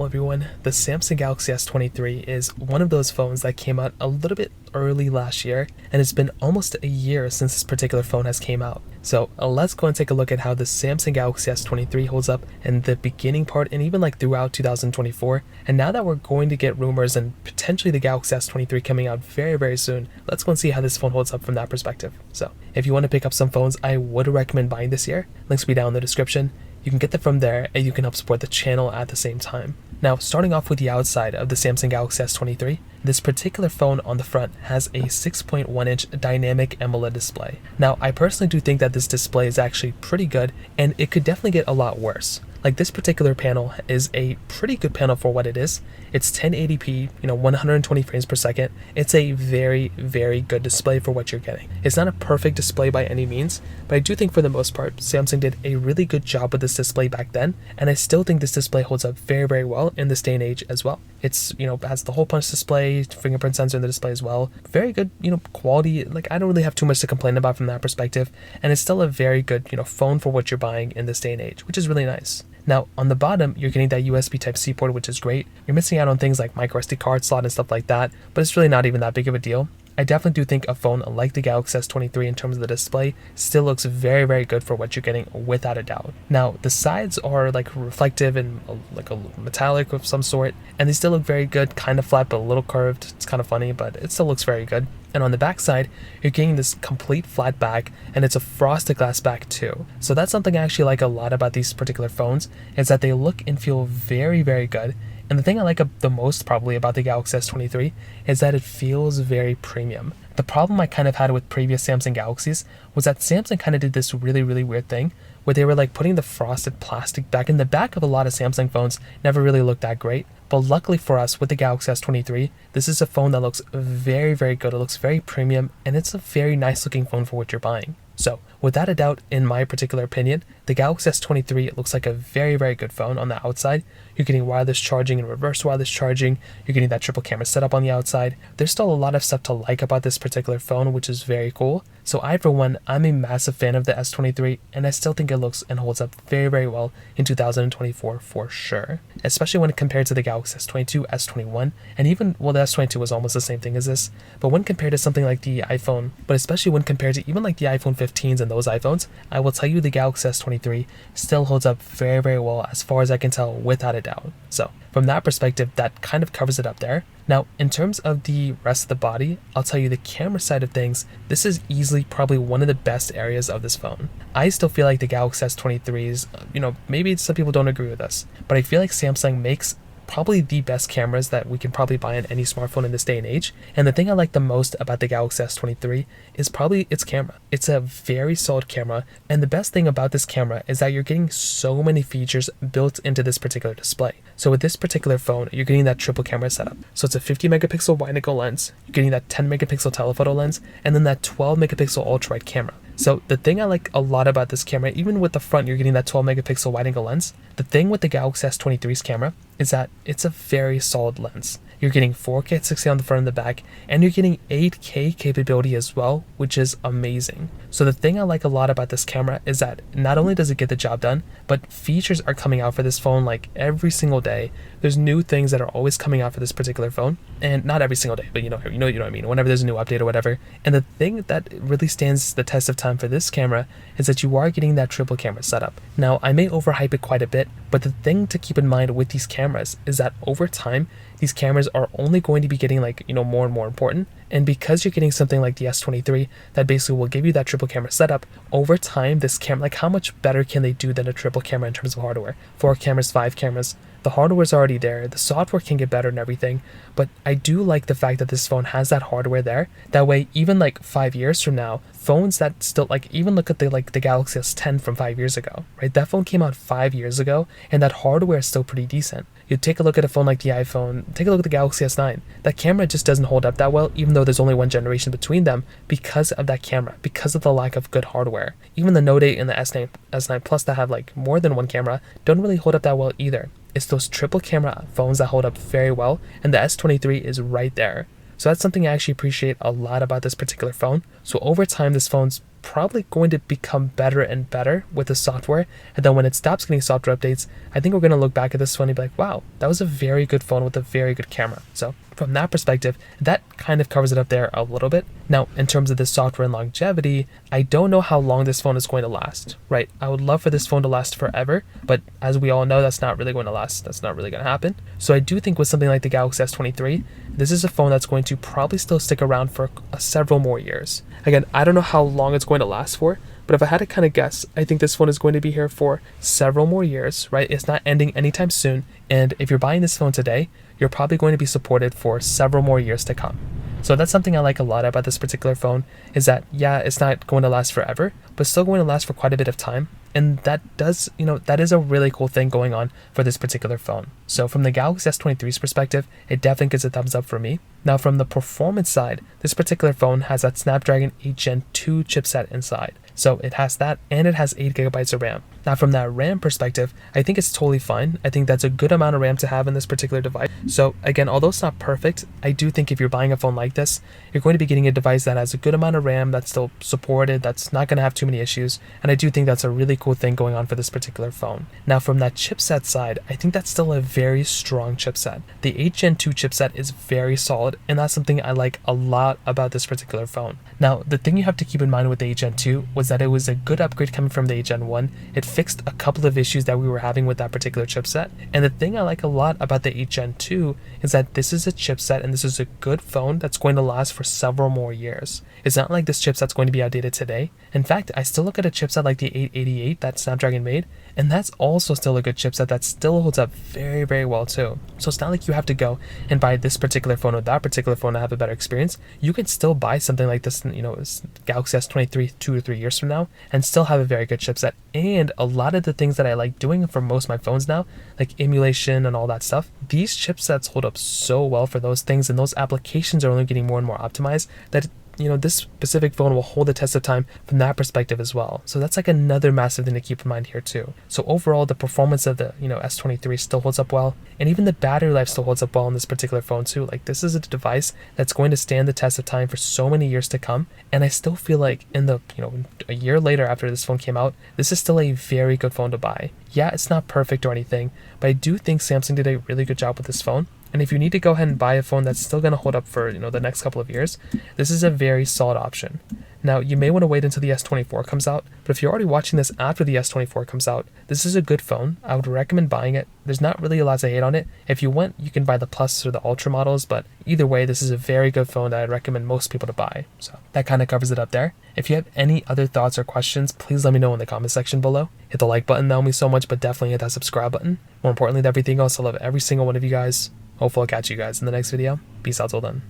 Well everyone, the Samsung Galaxy S23 is one of those phones that came out a little bit early last year, and it's been almost a year since this particular phone has came out. So let's go and take a look at how the Samsung Galaxy S23 holds up in the beginning part and even like throughout 2024. And now that we're going to get rumors and potentially the Galaxy S23 coming out very soon, let's go and see how this phone holds up from that perspective. So if you want to pick up some phones I would recommend buying this year, links will be down in the description. You can get them from there and you can help support the channel at the same time. Now, starting off with the outside of the Samsung Galaxy S23, this particular phone on the front has a 6.1-inch dynamic AMOLED display. Now, I personally do think that this display is actually pretty good and it could definitely get a lot worse. Like, this particular panel is a pretty good panel for what it is. It's 1080p, 120 frames per second. It's a very good display for what you're getting. It's not a perfect display by any means, but I do think for the most part, Samsung did a really good job with this display back then, and I still think this display holds up very well in this day and age as well. It's, has the hole punch display, fingerprint sensor in the display as well. Very good, quality. Like, I don't really have too much to complain about from that perspective, and it's still a very good, phone for what you're buying in this day and age, which is really nice. Now, on the bottom, you're getting that USB Type-C port, which is great. You're missing out on things like micro SD card slot and stuff like that, but it's really not even that big of a deal. I definitely do think a phone like the Galaxy S23 in terms of the display still looks very good for what you're getting without a doubt. Now, the sides are like reflective and like a metallic of some sort, and they still look very good, kind of flat but a little curved. It's kind of funny, but it still looks very good. And on the back side, you're getting this complete flat back, and it's a frosted glass back too. So that's something I actually like a lot about these particular phones, is that they look and feel very good. And the thing I like the most probably about the Galaxy S23 is that it feels very premium. The problem I kind of had with previous Samsung Galaxies was that Samsung kind of did this really weird thing where they were like putting the frosted plastic back in the back of a lot of Samsung phones. Never really looked that great. But luckily for us with the Galaxy S23, this is a phone that looks very good. It looks very premium, and it's a very nice looking phone for what you're buying. So without a doubt, in my particular opinion, the Galaxy S23 looks like a very good phone on the outside. You're getting wireless charging and reverse wireless charging. You're getting that triple camera setup on the outside. There's still a lot of stuff to like about this particular phone, which is very cool. So for one, I'm a massive fan of the S23, and I still think it looks and holds up very well in 2024 for sure. Especially when compared to the Galaxy S22, S21, and even, well, the S22 was almost the same thing as this, but when compared to something like the iPhone, but especially when compared to even like the iPhone 15s and those iPhones, I will tell you the Galaxy S23 still holds up very well as far as I can tell without a doubt. So from that perspective, that kind of covers it up there. Now, in terms of the rest of the body, I'll tell you the camera side of things, this is easily probably one of the best areas of this phone. I still feel like the Galaxy S23's, maybe some people don't agree with us, but I feel like Samsung makes probably the best cameras that we can probably buy on any smartphone in this day and age. And the thing I like the most about the Galaxy S23 is probably its camera. It's a very solid camera, and the best thing about this camera is that you're getting so many features built into this particular display. So with this particular phone, you're getting that triple camera setup. So it's a 50 megapixel wide angle lens, you're getting that 10 megapixel telephoto lens, and then that 12 megapixel ultra wide camera. So the thing I like a lot about this camera, even with the front you're getting that 12 megapixel wide angle lens, the thing with the Galaxy S23's camera is that it's a very solid lens. You're getting 4K at 60 on the front and the back, and you're getting 8K capability as well, which is amazing. So the thing I like a lot about this camera is that not only does it get the job done, but features are coming out for this phone like every single day. There's new things that are always coming out for this particular phone, and not every single day, but you know what I mean, whenever there's a new update or whatever. And the thing that really stands the test of time for this camera is that you are getting that triple camera setup. Now, I may overhype it quite a bit, but the thing to keep in mind with these cameras is that over time, these cameras are only going to be getting more and more important. And because you're getting something like the S23 that basically will give you that triple camera setup, over time, this camera, how much better can they do than a triple camera in terms of hardware? 4 cameras, 5 cameras. The hardware's already there, the software can get better and everything, but I do like the fact that this phone has that hardware there. That way, even 5 years from now, phones that still, even look at the Galaxy S10 from 5 years ago, right? That phone came out 5 years ago, and that hardware is still pretty decent. You take a look at a phone like the iPhone, take a look at the Galaxy S9. That camera just doesn't hold up that well, even though there's only one generation between them, because of that camera, because of the lack of good hardware. Even the Note 8 and the S9 Plus that have more than one camera don't really hold up that well either. It's those triple camera phones that hold up very well, and the S23 is right there. So that's something I actually appreciate a lot about this particular phone. So over time, this phone's probably going to become better and better with the software. And then when it stops getting software updates, I think we're going to look back at this phone and be like, wow, that was a very good phone with a very good camera. So from that perspective, that kind of covers it up there a little bit. Now, in terms of the software and longevity, I don't know how long this phone is going to last, right? I would love for this phone to last forever, but as we all know, that's not really going to last. That's not really going to happen. So I do think with something like the Galaxy S23, this is a phone that's going to probably still stick around for several more years. Again, I don't know how long it's going to last for, but if I had to kind of guess, I think this phone is going to be here for several more years, right? It's not ending anytime soon. And if you're buying this phone today, you're probably going to be supported for several more years to come. So that's something I like a lot about this particular phone, is that, yeah, it's not going to last forever, but still going to last for quite a bit of time. And that does, that is a really cool thing going on for this particular phone. So from the Galaxy S23's perspective, it definitely gets a thumbs up for me. Now from the performance side, this particular phone has that Snapdragon 8 Gen 2 chipset inside. So it has that, and it has 8 gigabytes of RAM. Now from that RAM perspective, I think it's totally fine. I think that's a good amount of RAM to have in this particular device. So again, although it's not perfect, I do think if you're buying a phone like this, you're going to be getting a device that has a good amount of RAM, that's still supported, that's not going to have too many issues. And I do think that's a really cool thing going on for this particular phone. Now from that chipset side, I think that's still a very strong chipset. The 8 Gen 2 chipset is very solid, and that's something I like a lot about this particular phone. Now, the thing you have to keep in mind with the 8 Gen 2 was that it was a good upgrade coming from the 8 Gen 1. It fixed a couple of issues that we were having with that particular chipset. And the thing I like a lot about the 8 Gen 2 is that this is a chipset and this is a good phone that's going to last for several more years. It's not like this chipset's going to be outdated today. In fact, I still look at a chipset like the 888 that Snapdragon made, and that's also still a good chipset that still holds up very, very well too. So it's not like you have to go and buy this particular phone or that particular phone to have a better experience. You can still buy something like this, Galaxy S23 2 or 3 years from now and still have a very good chipset. And a lot of the things that I like doing for most of my phones now, like emulation and all that stuff, these chipsets hold up so well for those things, and those applications are only getting more and more optimized that this specific phone will hold the test of time from that perspective as well. So that's like another massive thing to keep in mind here too. So overall, the performance of the S23 still holds up well, and even the battery life still holds up well on this particular phone too. Like, this is a device that's going to stand the test of time for so many years to come, and I still feel like in the a year later after this phone came out, this is still a very good phone to buy. Yeah, it's not perfect or anything, but I do think Samsung did a really good job with this phone. And if you need to go ahead and buy a phone that's still going to hold up for the next couple of years, this is a very solid option. Now, you may want to wait until the S24 comes out, but if you're already watching this after the S24 comes out, this is a good phone. I would recommend buying it. There's not really a lot to hate on it. If you want, you can buy the Plus or the Ultra models, but either way, this is a very good phone that I'd recommend most people to buy. So that kind of covers it up there. If you have any other thoughts or questions, please let me know in the comment section below. Hit the like button, that will mean so much, but definitely hit that subscribe button. More importantly than everything else, I love every single one of you guys. Hopefully I'll catch you guys in the next video. Peace out till then.